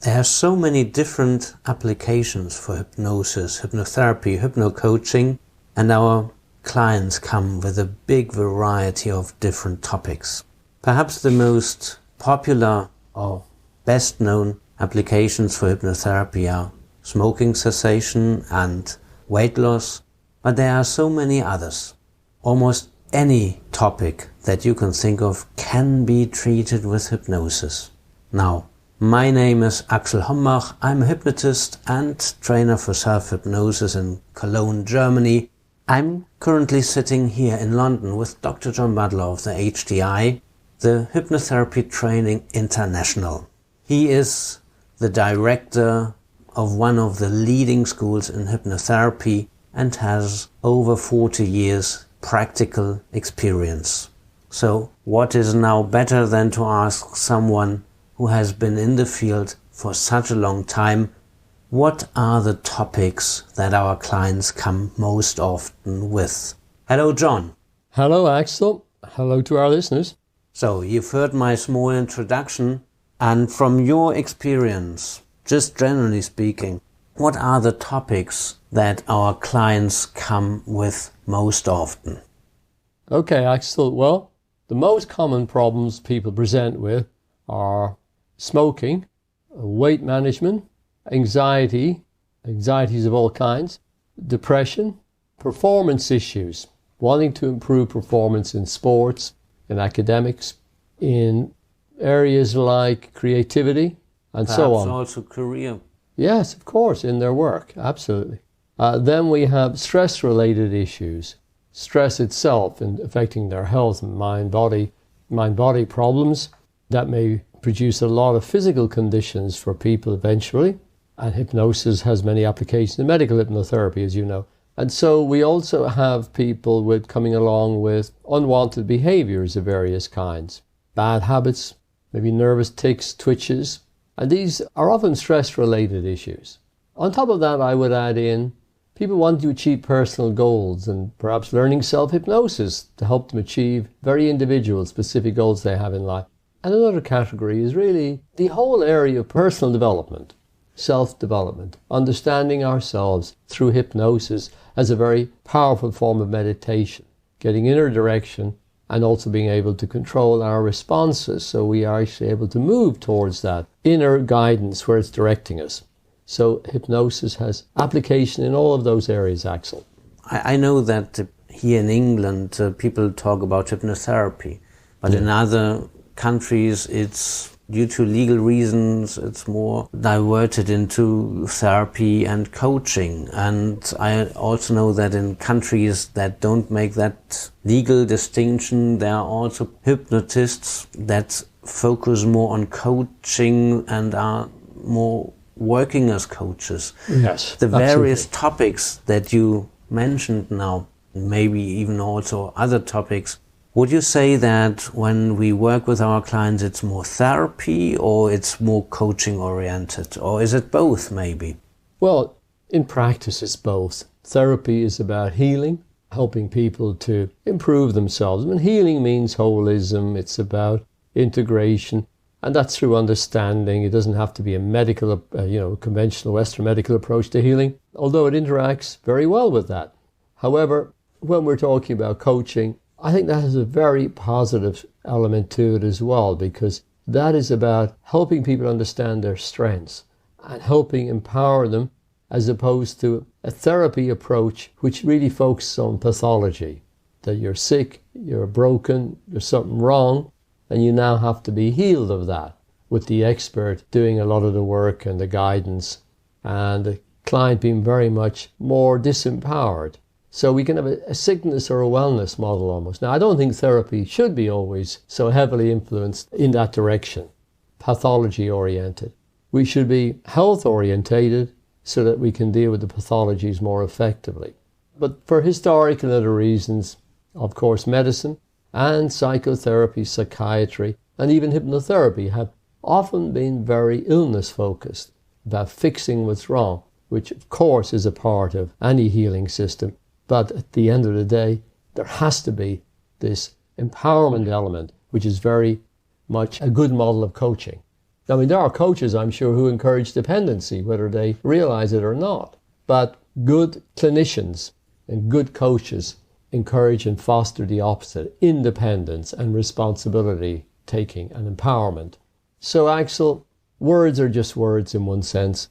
There are so many different applications for hypnosis, hypnotherapy, hypno-coaching, and our clients come with a big variety of different topics. Perhaps the most popular or best known applications for hypnotherapy are smoking cessation and weight loss, but there are so many others. Almost any topic that you can think of can be treated with hypnosis. Now, my name is Axel Hombach. I'm a hypnotist and trainer for self-hypnosis in Cologne, Germany. I'm currently sitting here in London with Dr. John Butler of the HTI, the Hypnotherapy Training International. He is the director of one of the leading schools in hypnotherapy and has over 40 years practical experience. So what is now better than to ask someone who has been in the field for such a long time, what are the topics that our clients come most often with? Hello, John. Hello, Axel. Hello to our listeners. So you've heard my small introduction, and from your experience, just generally speaking, what are the topics that our clients come with most often? Okay, Axel. Well, the most common problems people present with are smoking, weight management, anxiety, anxieties of all kinds, depression, performance issues, wanting to improve performance in sports, in academics, in areas like creativity, and Perhaps so on. Also career. Yes, of course, in their work, absolutely. Then we have stress-related issues, stress itself and affecting their health and mind-body problems that may produce a lot of physical conditions for people eventually. And hypnosis has many applications in medical hypnotherapy, as you know. And so we also have people coming along with unwanted behaviors of various kinds, bad habits, maybe nervous tics, twitches, and these are often stress-related issues. On top of that, I would add in people want to achieve personal goals and perhaps learning self-hypnosis to help them achieve very individual, specific goals they have in life. And another category is really the whole area of personal development, self-development, understanding ourselves through hypnosis as a very powerful form of meditation, getting inner direction and also being able to control our responses so we are actually able to move towards that inner guidance where it's directing us. So hypnosis has application in all of those areas, Axel. I know that here in England people talk about hypnotherapy, but in other countries it's due to legal reasons it's more diverted into therapy and coaching. And I also know that in countries that don't make that legal distinction, there are also hypnotists that focus more on coaching and are more working as coaches. Yes, the various absolutely. topics that you mentioned now, maybe even also other topics, would you say that when we work with our clients it's more therapy or it's more coaching oriented, or is it both maybe? Well, in practice it's both. Therapy is about healing, helping people to improve themselves. When healing means holism, it's about integration, and that's through understanding. It doesn't have to be a medical, conventional Western medical approach to healing, although it interacts very well with that. However, when we're talking about coaching, I think that has a very positive element to it as well, because that is about helping people understand their strengths and helping empower them, as opposed to a therapy approach which really focuses on pathology, that you're sick, you're broken, there's something wrong, and you now have to be healed of that, with the expert doing a lot of the work and the guidance, and the client being very much more disempowered. So we can have a sickness or a wellness model almost. Now, I don't think therapy should be always so heavily influenced in that direction, pathology-oriented. We should be health-orientated so that we can deal with the pathologies more effectively. But for historical and other reasons, of course, medicine and psychotherapy, psychiatry, and even hypnotherapy have often been very illness-focused, about fixing what's wrong, which of course is a part of any healing system. But at the end of the day, there has to be this empowerment element, which is very much a good model of coaching. I mean, there are coaches, I'm sure, who encourage dependency, whether they realize it or not. But good clinicians and good coaches encourage and foster the opposite, independence and responsibility taking and empowerment. So, Axel, words are just words in one sense.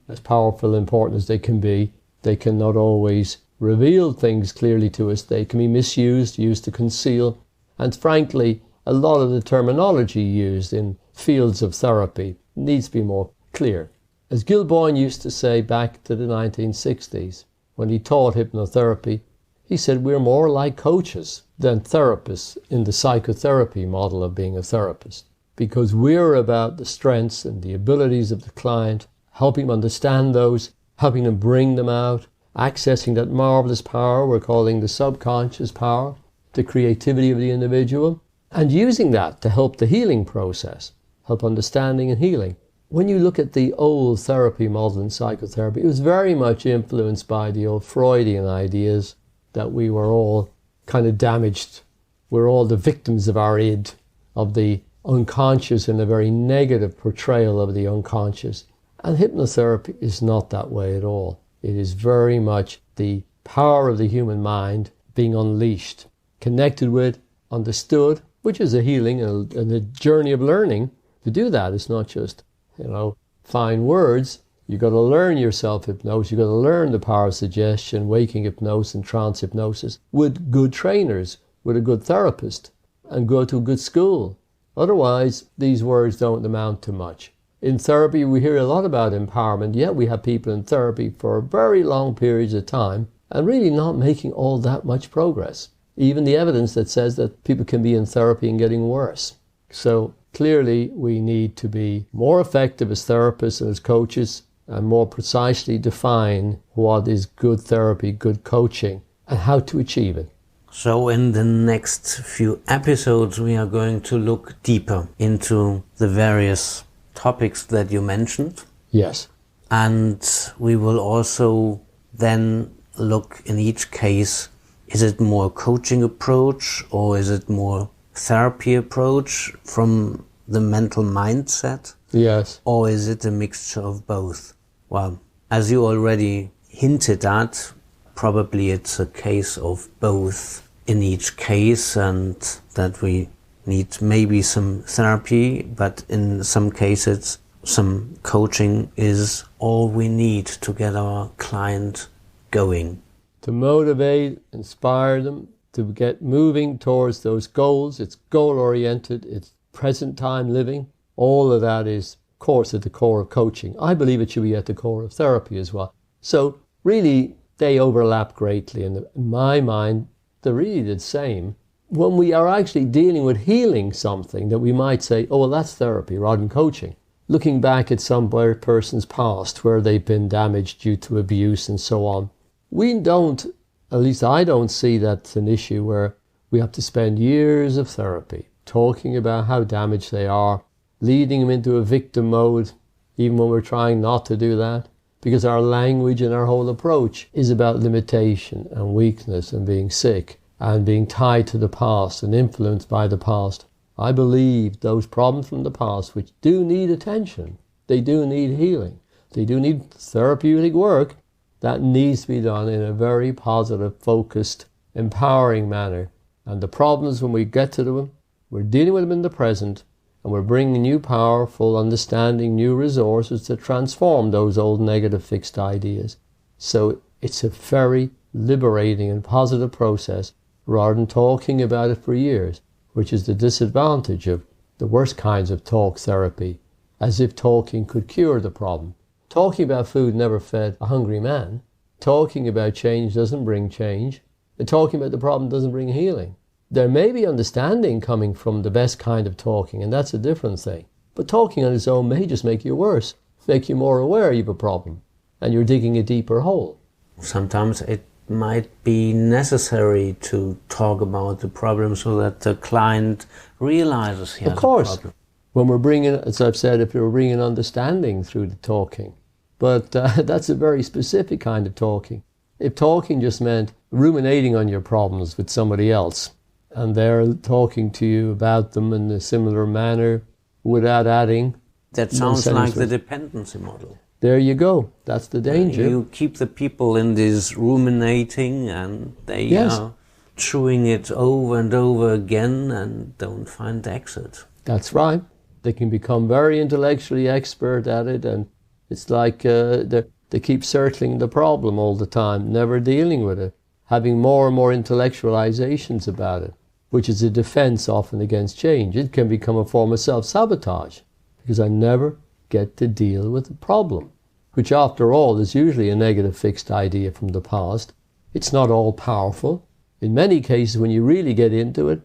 As powerful and important as they can be, they cannot always reveal things clearly to us. They can be misused, used to conceal. And frankly, a lot of the terminology used in fields of therapy needs to be more clear. As Gil Boyne used to say back to the 1960s, when he taught hypnotherapy, he said we're more like coaches than therapists in the psychotherapy model of being a therapist, because we're about the strengths and the abilities of the client, helping them understand those, helping them bring them out, accessing that marvelous power we're calling the subconscious power, the creativity of the individual, and using that to help the healing process, help understanding and healing. When you look at the old therapy model in psychotherapy, it was very much influenced by the old Freudian ideas that we were all kind of damaged. We're all the victims of our id, of the unconscious, and a very negative portrayal of the unconscious. And hypnotherapy is not that way at all. It is very much the power of the human mind being unleashed, connected with, understood, which is a healing and a journey of learning. To do that, it's not just, fine words. You've got to learn your self-hypnosis. You've got to learn the power of suggestion, waking hypnosis and trance hypnosis with good trainers, with a good therapist, and go to a good school. Otherwise, these words don't amount to much. In therapy, we hear a lot about empowerment, yet we have people in therapy for very long periods of time and really not making all that much progress. Even the evidence that says that people can be in therapy and getting worse. So clearly, we need to be more effective as therapists and as coaches and more precisely define what is good therapy, good coaching, and how to achieve it. So in the next few episodes, we are going to look deeper into the various topics that you mentioned. Yes. And we will also then look in each case, is it more coaching approach or is it more therapy approach from the mental mindset? Yes. Or is it a mixture of both? Well, as you already hinted at, probably it's a case of both in each case, and that we need maybe some therapy, but in some cases some coaching is all we need to get our client going. To motivate, inspire them, to get moving towards those goals. It's goal-oriented, it's present time living. All of that is, of course, at the core of coaching. I believe it should be at the core of therapy as well. So really, they overlap greatly. And in my mind, they're really the same. When we are actually dealing with healing something that we might say, oh, well, that's therapy rather than coaching. Looking back at some person's past where they've been damaged due to abuse and so on, we don't, at least I don't see that's an issue where we have to spend years of therapy talking about how damaged they are, leading them into a victim mode, even when we're trying not to do that, because our language and our whole approach is about limitation and weakness and being sick and being tied to the past and influenced by the past. I believe those problems from the past, which do need attention, they do need healing, they do need therapeutic work, that needs to be done in a very positive, focused, empowering manner. And the problems, when we get to them, we're dealing with them in the present, and we're bringing new powerful understanding, new resources to transform those old negative fixed ideas. So it's a very liberating and positive process rather than talking about it for years, which is the disadvantage of the worst kinds of talk therapy, as if talking could cure the problem. Talking about food never fed a hungry man. Talking about change doesn't bring change. And talking about the problem doesn't bring healing. There may be understanding coming from the best kind of talking, and that's a different thing. But talking on its own may just make you worse, make you more aware you have a problem, and you're digging a deeper hole. Sometimes it might be necessary to talk about the problem so that the client realizes he has a problem. When we're bringing, as I've said, if we're bringing understanding through the talking. But that's a very specific kind of talking. If talking just meant ruminating on your problems with somebody else, and they're talking to you about them in a similar manner without adding, That sounds like the dependency model. There you go. That's the danger. You keep the people in this ruminating, and they are chewing it over and over again and don't find exit. That's right. They can become very intellectually expert at it, and it's like they keep circling the problem all the time, never dealing with it, having more and more intellectualizations about it, which is a defense often against change. It can become a form of self-sabotage because I never get to deal with the problem, which after all is usually a negative fixed idea from the past. It's not all powerful. In many cases, when you really get into it,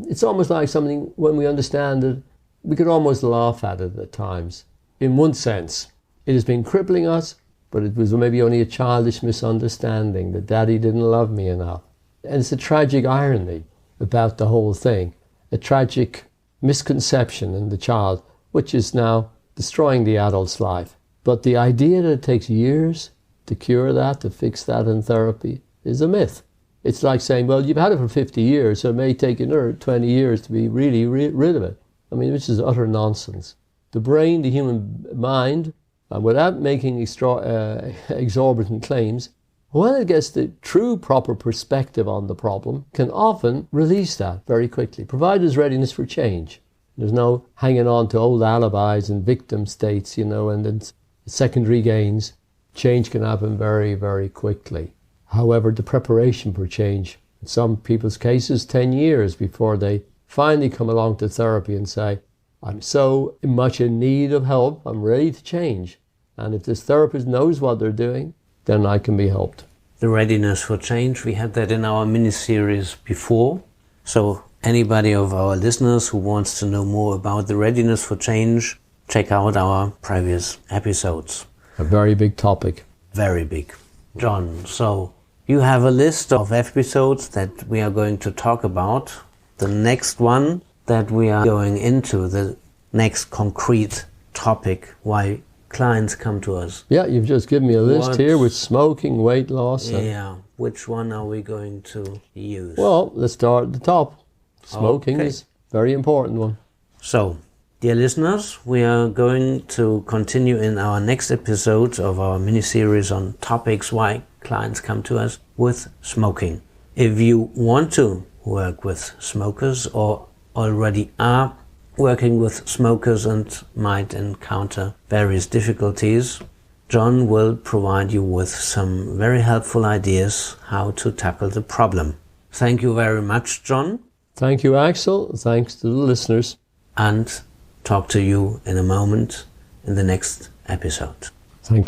it's almost like something, when we understand it, we could almost laugh at it at times. In one sense, it has been crippling us, but it was maybe only a childish misunderstanding that Daddy didn't love me enough. And it's a tragic irony about the whole thing, a tragic misconception in the child, which is now destroying the adult's life. But the idea that it takes years to cure that, to fix that in therapy, is a myth. It's like saying, well, you've had it for 50 years, so it may take another 20 years to be really rid of it. I mean, which is utter nonsense. The brain, the human mind, without making exorbitant claims, when it gets the true proper perspective on the problem, can often release that very quickly, provide us readiness for change. There's no hanging on to old alibis and victim states, and then secondary gains. Change can happen very, very quickly. However, the preparation for change, in some people's cases, 10 years before they finally come along to therapy and say, I'm so much in need of help, I'm ready to change. And if this therapist knows what they're doing, then I can be helped. The readiness for change, we had that in our mini-series before. So anybody of our listeners who wants to know more about the readiness for change, check out our previous episodes. A very big topic. Very big. John, so you have a list of episodes that we are going to talk about. The next one that we are going into, the next concrete topic, why clients come to us. Yeah, you've just given me a list here with smoking, weight loss. Yeah, which one are we going to use? Well, let's start at the top. Smoking is a very important one. So, dear listeners, we are going to continue in our next episode of our mini-series on topics why clients come to us with smoking. If you want to work with smokers or already are working with smokers and might encounter various difficulties, John will provide you with some very helpful ideas how to tackle the problem. Thank you very much, John. Thank you, Axel. Thanks to the listeners. And talk to you in a moment in the next episode.